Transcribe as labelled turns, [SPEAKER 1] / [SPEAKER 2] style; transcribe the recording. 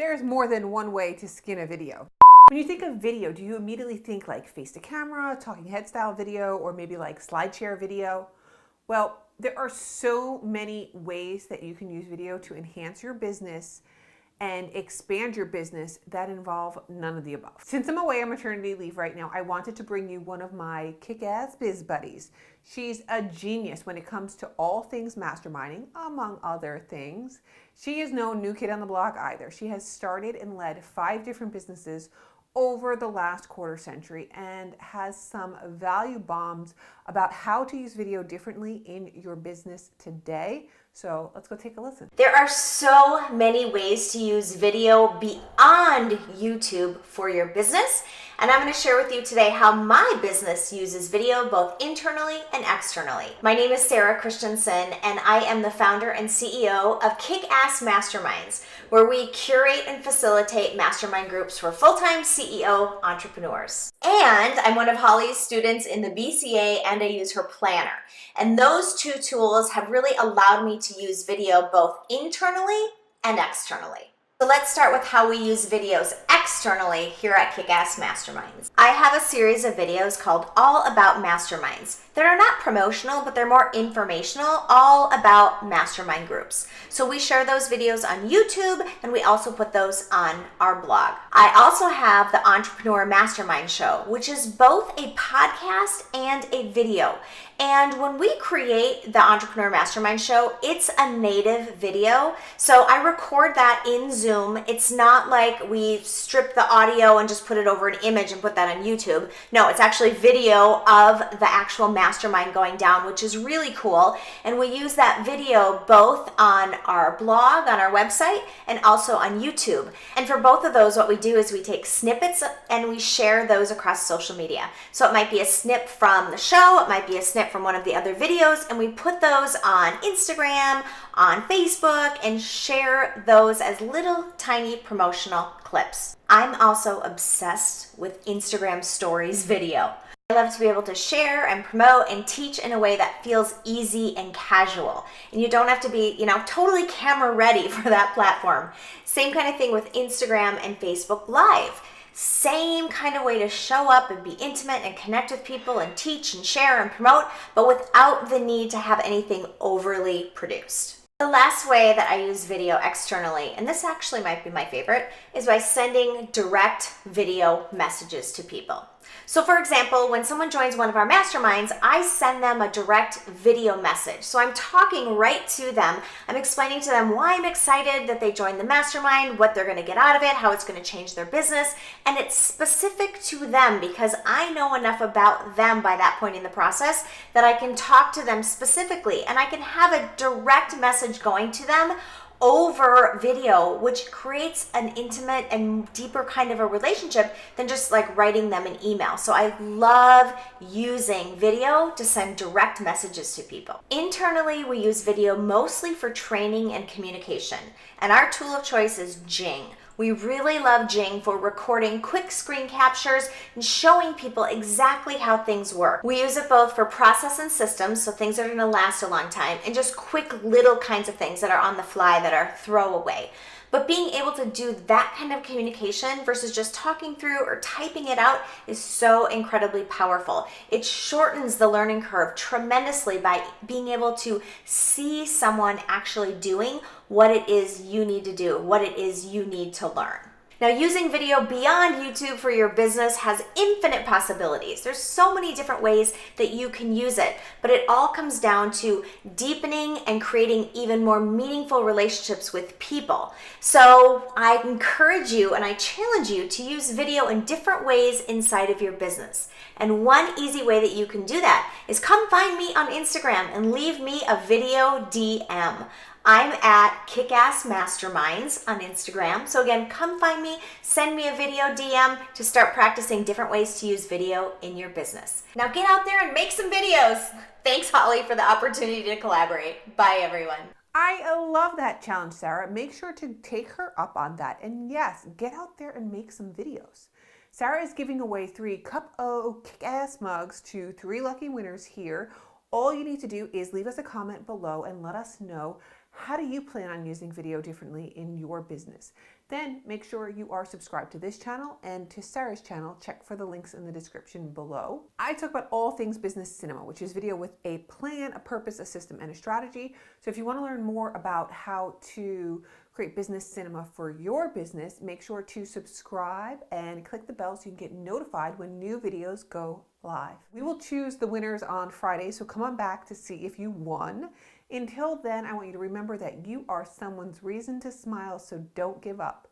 [SPEAKER 1] There's more than one way to skin a video. When you think of video, do you immediately think like face to camera, talking head style video, or maybe like SlideShare video? Well, there are so many ways that you can use video to enhance your business and expand your business that involve none of the above. Since I'm away on maternity leave right now, I wanted to bring you one of my kick-ass biz buddies. She's a genius when it comes to all things masterminding, among other things. She is no new kid on the block either. She has started and led 5 different businesses over the last quarter century and has some value bombs about how to use video differently in your business today. So let's go take a listen.
[SPEAKER 2] There are so many ways to use video beyond YouTube for your business. And I'm going to share with you today how my business uses video both internally and externally. My name is Sara Christensen, and I am the founder and CEO of Kickass Masterminds, where we curate and facilitate mastermind groups for full-time CEO entrepreneurs. And I'm one of Holly's students in the BCA, and I use her planner. And those 2 tools have really allowed me to use video both internally and externally. So let's start with how we use videos externally here at Kickass Masterminds. I have a series of videos called All About Masterminds that are not promotional, but they're more informational, all about mastermind groups. So we share those videos on YouTube, and we also put those on our blog. I also have the Entrepreneur Mastermind Show, which is both a podcast and a video. And when we create the Entrepreneur Mastermind Show, it's a native video. So I record that in Zoom. It's not like we strip the audio and just put it over an image and put that on YouTube. No, it's actually video of the actual mastermind going down, which is really cool. And we use that video both on our blog, on our website, and also on YouTube. And for both of those, what we do is we take snippets and we share those across social media. So it might be a snip from the show, it might be a snip from one of the other videos, and we put those on Instagram, on Facebook, and share those as little tiny promotional clips. I'm also obsessed with Instagram stories video. I love to be able to share and promote and teach in a way that feels easy and casual. And you don't have to be, totally camera ready for that platform. Same kind of thing with Instagram and Facebook Live. Same kind of way to show up and be intimate and connect with people and teach and share and promote, but without the need to have anything overly produced. The last way that I use video externally, and this actually might be my favorite, is by sending direct video messages to people. So for example, when someone joins one of our masterminds, I send them a direct video message. So I'm talking right to them. I'm explaining to them why I'm excited that they joined the mastermind, what they're going to get out of it, how it's going to change their business. And it's specific to them because I know enough about them by that point in the process that I can talk to them specifically, and I can have a direct message going to them over video, which creates an intimate and deeper kind of a relationship than just like writing them an email. So I love using video to send direct messages to people. Internally, we use video mostly for training and communication, and our tool of choice is Jing. We really love Jing for recording quick screen captures and showing people exactly how things work. We use it both for process and systems, so things that are going to last a long time, and just quick little kinds of things that are on the fly that are throwaway. But being able to do that kind of communication versus just talking through or typing it out is so incredibly powerful. It shortens the learning curve tremendously by being able to see someone actually doing what it is you need to do, what it is you need to learn. Now, using video beyond YouTube for your business has infinite possibilities. There's so many different ways that you can use it, but it all comes down to deepening and creating even more meaningful relationships with people. So I encourage you and I challenge you to use video in different ways inside of your business. And one easy way that you can do that is come find me on Instagram and leave me a video DM. I'm at Kickass Masterminds on Instagram. So again, come find me, send me a video DM to start practicing different ways to use video in your business. Now get out there and make some videos. Thanks, Holly, for the opportunity to collaborate. Bye, everyone.
[SPEAKER 1] I love that challenge, Sarah. Make sure to take her up on that. And yes, get out there and make some videos. Sarah is giving away 3 Cup O Kick-Ass mugs to 3 lucky winners here. All you need to do is leave us a comment below and let us know, how do you plan on using video differently in your business? Then make sure you are subscribed to this channel and to Sarah's channel. Check for the links in the description below. I talk about all things business cinema, which is video with a plan, a purpose, a system, and a strategy. So if you want to learn more about how to create business cinema for your business, make sure to subscribe and click the bell so you can get notified when new videos go live. We will choose the winners on Friday, so come on back to see if you won. Until then, I want you to remember that you are someone's reason to smile, so don't give up.